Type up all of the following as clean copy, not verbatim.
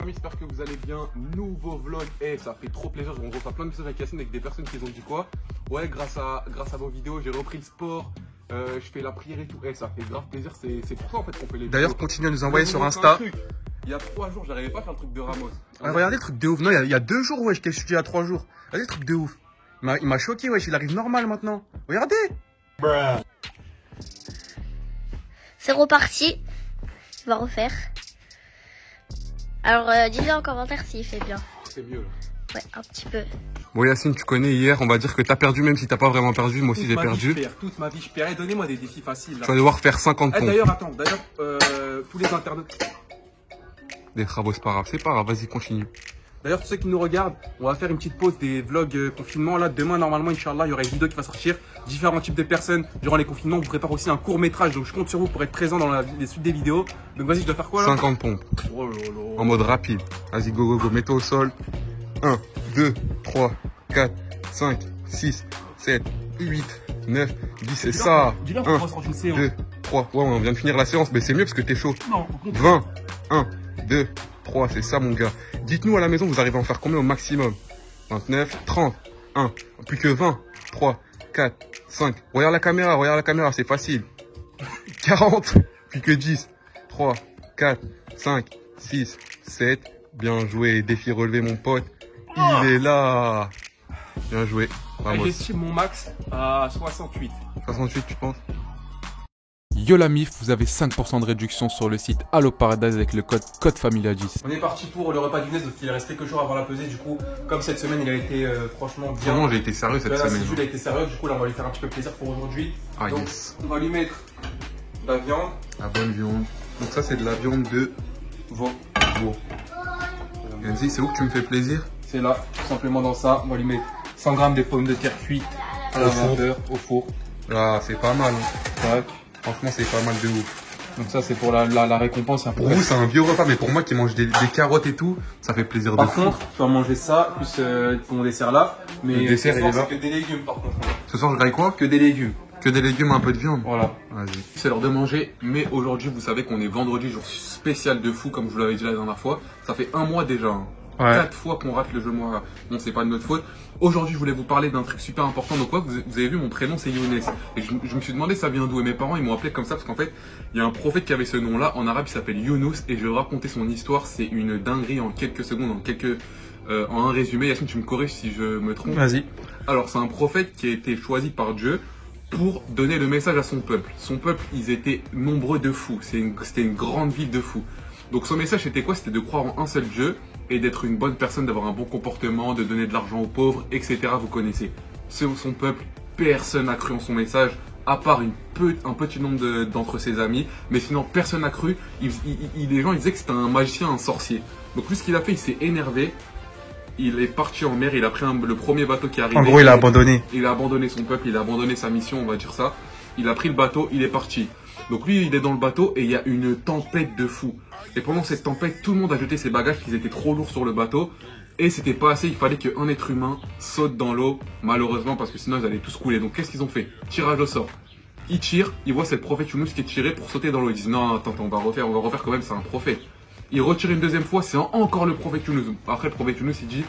amis, j'espère que vous allez bien. Nouveau vlog, ça fait trop plaisir. On reçoit plein de messages avec Yacine avec des personnes qui ont dit quoi. Ouais, grâce à vos vidéos, j'ai repris le sport, je fais la prière et tout. Ça fait grave plaisir, c'est pour ça en fait qu'on fait les vidéos. D'ailleurs, continuez à nous envoyer sur Insta. Il y a 3 jours, j'arrivais pas à faire le truc de Ramos. Regardez le truc de ouf. Non, il y a 2 jours, ouais, je t'ai dit il y a 3 jours. Regardez le truc de ouf. Il m'a choqué, ouais, il arrive normal maintenant. Regardez. C'est reparti. On va refaire. Alors, dis-le en commentaire s'il fait bien. C'est mieux là. Ouais, un petit peu. Bon, Yacine, tu connais hier, on va dire que t'as perdu, même si t'as pas vraiment perdu. Moi aussi, j'ai perdu. Toute ma vie, je perds. Donnez-moi des défis faciles. Là. Tu vas devoir faire 50 pompes. D'ailleurs, tous les internautes. Des travaux, c'est pas grave, vas-y, continue. D'ailleurs, tous ceux qui nous regardent, on va faire une petite pause des vlogs confinement. Là, demain, normalement, Inch'Allah, il y aura une vidéo qui va sortir. Différents types de personnes durant les confinements. On vous prépare aussi un court métrage. Donc, je compte sur vous pour être présent dans les suites des vidéos. Donc, vas-y, je dois faire quoi là? 50 pompes. Oh là là. En mode rapide. Vas-y, go, go, go. Mets-toi au sol. 1, 2, 3, 4, 5, 6, 7, 8, 9, 10. C'est ça. 1, 2, 3. Ouais, on vient de finir la séance. Mais c'est mieux parce que t'es chaud. Non. 20, 1, 2, 3. C'est ça, mon gars. Dites-nous à la maison, vous arrivez à en faire combien au maximum? 29, 30, 1, plus que 20, 3, 4, 5. Regarde la caméra, c'est facile. 40, plus que 10, 3, 4, 5, 6, 7. Bien joué, défi relevé, mon pote. Il est là. Bien joué. J'estime mon max à 68. 68, tu penses? Yo la mif, vous avez 5% de réduction sur le site Allo Paradise avec le code Familia10. On est parti pour le repas du Nez, donc il reste quelques jours avant la pesée. Du coup, comme cette semaine, il a été franchement bien. Vraiment, j'ai été sérieux cette semaine. Jules a été sérieux, du coup, là, on va lui faire un petit peu plaisir pour aujourd'hui. Ah, donc, yes. On va lui mettre la viande. La bonne viande. Donc ça, c'est de la viande de veau. Vas-y, c'est où que tu me fais plaisir? C'est là, tout simplement dans ça. On va lui mettre 100 g de pommes de terre cuites à la vapeur, au four. Là, c'est pas mal. Tac. Franchement, c'est pas mal de ouf. Donc ça, c'est pour la récompense. Pour vous, c'est un vieux repas, mais pour moi qui mange des carottes et tout, ça fait plaisir de fou. Par contre, tu vas manger ça, plus ton dessert là. Mais le dessert, il est là. que des légumes, par contre. Ce soir, je gagne quoi? Que des légumes. Que des légumes, un peu de viande. Voilà. Vas-y. C'est l'heure de manger, mais aujourd'hui, vous savez qu'on est vendredi, jour spécial de fou, comme je vous l'avais dit la dernière fois. Ça fait 1 mois déjà. Hein. Ouais. 4 fois qu'on rate le jeu moi. Bon, c'est pas de notre faute. Aujourd'hui, je voulais vous parler d'un truc super important. Donc, ouais, vous avez vu, mon prénom, c'est Younes. Et je me suis demandé ça vient d'où. Et mes parents, ils m'ont appelé comme ça parce qu'en fait, il y a un prophète qui avait ce nom-là. En arabe, il s'appelle Younous. Et je vais raconter son histoire. C'est une dinguerie en quelques secondes, en un résumé. Yacine, tu me corriges si je me trompe. Vas-y. Alors, c'est un prophète qui a été choisi par Dieu pour donner le message à son peuple. Son peuple, ils étaient nombreux de fous. C'était une grande ville de fous. Donc, son message, c'était quoi? C'était de croire en un seul Dieu et d'être une bonne personne, d'avoir un bon comportement, de donner de l'argent aux pauvres, etc. Vous connaissez. Son peuple, personne n'a cru en son message, à part un petit nombre d'entre ses amis. Mais sinon, personne n'a cru. Les gens ils disaient que c'était un magicien, un sorcier. Donc lui, ce qu'il a fait, il s'est énervé. Il est parti en mer, il a pris le premier bateau qui est arrivé. En gros, il a abandonné. Il a abandonné son peuple, il a abandonné sa mission, on va dire ça. Il a pris le bateau, il est parti. Donc lui, il est dans le bateau et il y a une tempête de fou. Et pendant cette tempête, tout le monde a jeté ses bagages qui étaient trop lourds sur le bateau. Et c'était pas assez, il fallait qu'un être humain saute dans l'eau, malheureusement, parce que sinon ils allaient tous couler. Donc qu'est-ce qu'ils ont fait? Tirage au sort. Ils tirent, ils voient cette prophète Younous qui est tiré pour sauter dans l'eau. Ils disent non, attends, on va refaire quand même, c'est un prophète. Ils retirent une deuxième fois, c'est encore le prophète Younous. Après, le prophète Younous, il dit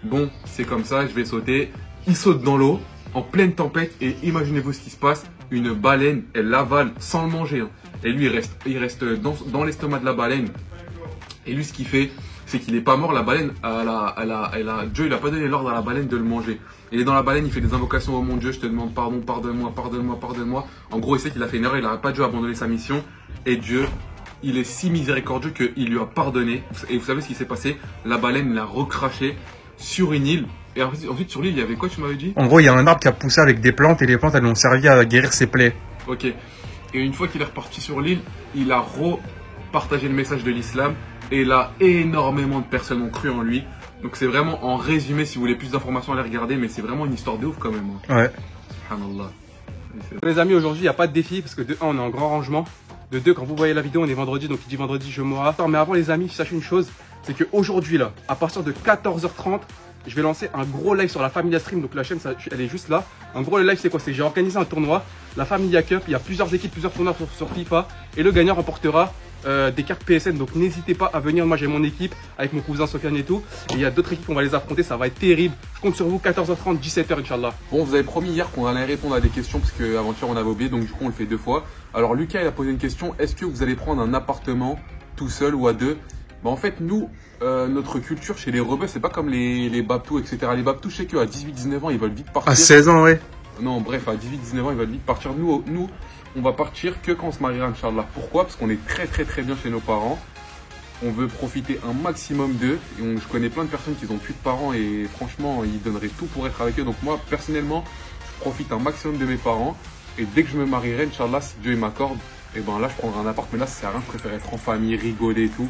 bon, c'est comme ça, je vais sauter. Il saute dans l'eau, en pleine tempête, et imaginez-vous ce qui se passe. Une baleine, elle l'avale sans le manger. Hein. Et lui, il reste dans l'estomac de la baleine. Et lui, ce qu'il fait, c'est qu'il n'est pas mort. La baleine, Dieu, il n'a pas donné l'ordre à la baleine de le manger. Il est dans la baleine, il fait des invocations. Oh mon Dieu, je te demande pardon, pardonne-moi, pardonne-moi, pardonne-moi. En gros, il sait qu'il a fait une erreur, il n'aurait pas dû abandonner sa mission. Et Dieu, il est si miséricordieux qu'il lui a pardonné. Et vous savez ce qui s'est passé? La baleine l'a recraché sur une île. Et ensuite, sur l'île, il y avait quoi, tu m'avais dit? En gros, il y a un arbre qui a poussé avec des plantes et les plantes, elles lui ont servi à guérir ses plaies. Ok. Et une fois qu'il est reparti sur l'île, il a repartagé le message de l'islam. Et là, énormément de personnes ont cru en lui. Donc c'est vraiment en résumé, si vous voulez plus d'informations, allez regarder. Mais c'est vraiment une histoire de ouf quand même. Hein. Ouais. Subhanallah. Les amis, aujourd'hui, il n'y a pas de défi parce que de 1, on est en grand rangement. De 2, quand vous voyez la vidéo, on est vendredi. Donc il dit vendredi, je m'aurai. Mais avant, les amis, sachez une chose. C'est qu'aujourd'hui, là, à partir de 14h30, je vais lancer un gros live sur la Familia Stream. Donc la chaîne, elle est juste là. Un gros live, c'est quoi? C'est que j'ai organisé un tournoi, la Familia Cup. Il y a plusieurs équipes, plusieurs tournois sur FIFA. Et le gagnant remportera des cartes PSN, donc n'hésitez pas à venir. Moi j'ai mon équipe avec mon cousin Sofiane et tout. Et il y a d'autres équipes, on va les affronter, ça va être terrible. Je compte sur vous, 14h30, 17h, Inch'Allah. Bon, vous avez promis hier qu'on allait répondre à des questions parce qu'avant-hier on avait oublié, donc du coup on le fait 2 fois. Alors Lucas il a posé une question, est-ce que vous allez prendre un appartement tout seul ou à 2? Bah en fait nous, notre culture chez les rebeux c'est pas comme les babtous etc. Les babtous je sais qu'à 18-19 ans ils veulent vite partir. À 16 ans, ouais. Non bref, à 18-19 ans ils veulent vite partir. Nous on va partir que quand on se mariera Inch'Allah. Pourquoi? Parce qu'on est très bien chez nos parents. On veut profiter un maximum d'eux. Je connais plein de personnes qui ont plus de parents et franchement ils donneraient tout pour être avec eux. Donc moi personnellement je profite un maximum de mes parents. Et dès que je me marierai Inch'Allah, si Dieu m'accorde, et ben là je prendrai un appart. Mais là ça sert à rien, je préfère être en famille, rigoler et tout.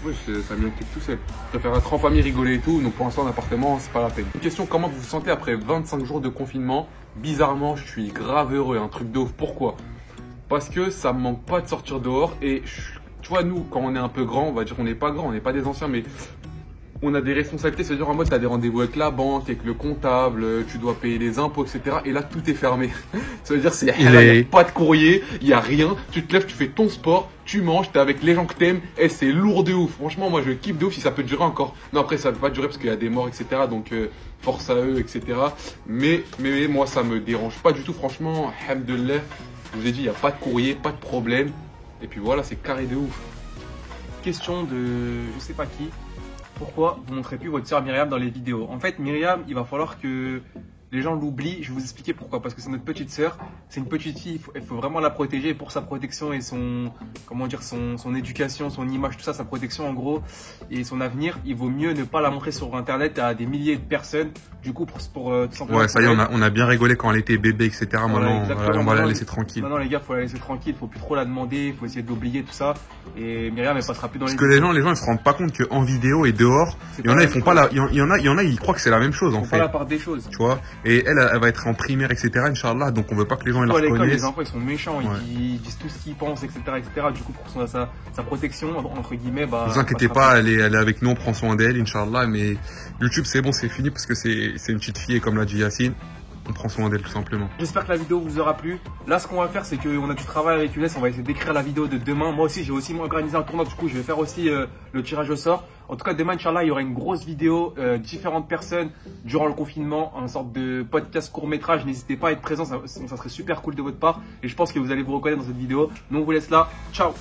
Oui, ça m'inquiète tout seul. Je préfère être en famille, rigoler et tout. Donc pour l'instant, un appartement, c'est pas la peine. Une question, comment vous vous sentez après 25 jours de confinement? Bizarrement, je suis grave heureux. Un truc de ouf. Pourquoi? Parce que ça me manque pas de sortir dehors. Et tu vois, nous, quand on est un peu grand, on va dire qu'on n'est pas grand, on n'est pas des anciens, mais on a des responsabilités. C'est-à-dire en mode, tu as des rendez-vous avec la banque, avec le comptable, tu dois payer les impôts, etc. Et là, tout est fermé. Ça veut dire c'est il n'y a pas de courrier, il n'y a rien. Tu te lèves, tu fais ton sport, tu manges, tu es avec les gens que tu aimes. Et c'est lourd de ouf. Franchement, moi, je kiffe de ouf si ça peut durer encore. Non, après, ça ne peut pas durer parce qu'il y a des morts, etc. Donc, force à eux, etc. Mais moi, ça me dérange pas du tout. Franchement, alhamdoulilah, je vous ai dit, il n'y a pas de courrier, pas de problème. Et puis voilà, c'est carré de ouf. Question de je sais pas qui. Pourquoi vous montrez plus votre sœur Myriam dans les vidéos? En fait, Myriam, il va falloir que les gens l'oublient. Je vais vous expliquer pourquoi. Parce que c'est notre petite sœur, c'est une petite fille. Il faut vraiment la protéger pour sa protection et son éducation, son image, tout ça, sa protection en gros et son avenir. Il vaut mieux ne pas la montrer sur Internet à des milliers de personnes. Du coup, pour tout simplement. Ouais, ça y est, on a bien rigolé quand elle était bébé, etc. Maintenant, Voilà, on va la laisser tranquille. Maintenant, les gars, faut la laisser tranquille. Faut plus trop la demander. Faut essayer de l'oublier, tout ça. Et Myriam, elle passera plus dans Parce les que les gens ils se rendent pas compte qu'en vidéo et dehors, il y en a, ils font pas il y en a, ils croient que c'est la même chose, en fait. Pas la part des choses. Tu vois. Et elle va être en primaire, etc. Inch'Allah. Donc on veut pas que les gens la reconnaissent. Les enfants, ils sont méchants. Ouais. Ils disent tout ce qu'ils pensent, etc., etc. Du coup, pour sa protection, entre guillemets, bah. Ne vous inquiétez pas, elle est avec nous, on prend soin d'elle, Inch'Allah. Mais YouTube, c'est bon, c'est fini parce que c'est une petite fille et comme l'a dit Yacine, on prend soin d'elle tout simplement. J'espère que la vidéo vous aura plu. Là, ce qu'on va faire, c'est qu'on a du travail avec Younes. On va essayer d'écrire la vidéo de demain. Moi aussi, j'ai aussi organisé un tournoi. Du coup, je vais faire aussi le tirage au sort. En tout cas, demain, Inch'Allah, il y aura une grosse vidéo, différentes personnes durant le confinement, une sorte de podcast court-métrage. N'hésitez pas à être présent, ça serait super cool de votre part. Et je pense que vous allez vous reconnaître dans cette vidéo. Nous, on vous laisse là. Ciao!